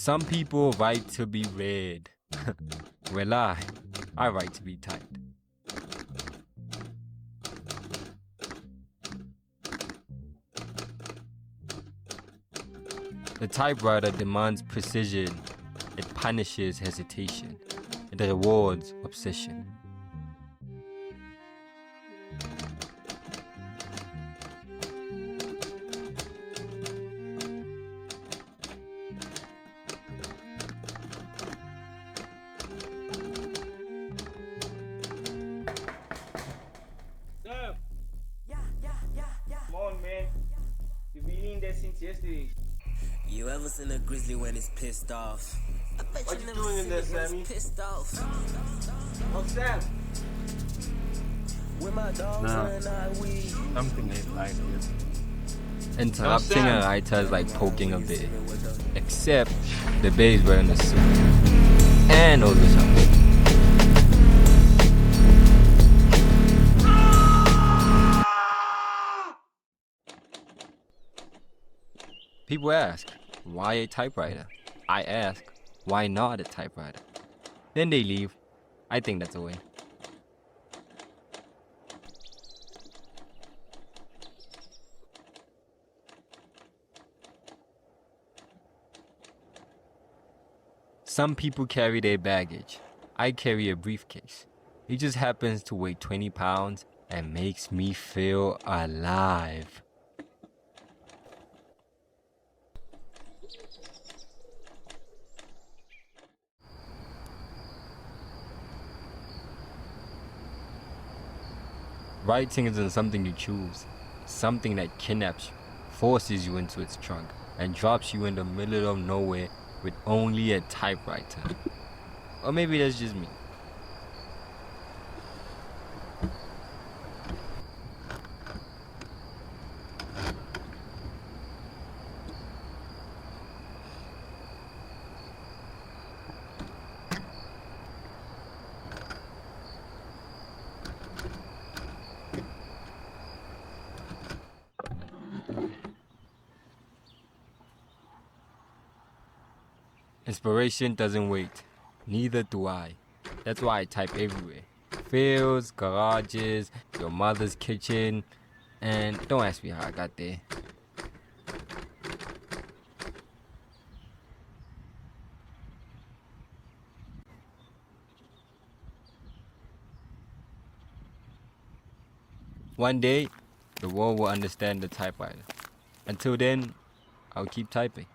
Some people write to be read. Well, I write to be typed. The typewriter demands precision. It punishes hesitation. It rewards obsession. Come on, man. You've been in there since yesterday. You ever seen a grizzly when it's pissed off? I bet What you you never doing in seen there, it when Sammy? it's pissed off. Oh, Sam. With my dogs No. and I we. Something ain't like this. Interrupting Sam. a writer is like poking a bear. Except the bear is wearing a suit. And all the shots. People ask, why a typewriter? I ask, why not a typewriter? Then they leave. I think that's a way. Some people carry their baggage. I carry a briefcase. It just happens to weigh 20 pounds and makes me feel alive. Writing isn't something you choose. Something that kidnaps you, forces you into its trunk, and drops you in the middle of nowhere with only a typewriter. Or maybe that's just me. Inspiration doesn't wait. Neither do I. That's why I type everywhere. Fields, garages, your mother's kitchen, and don't ask me how I got there. One day, the world will understand the typewriter. Until then, I'll keep typing.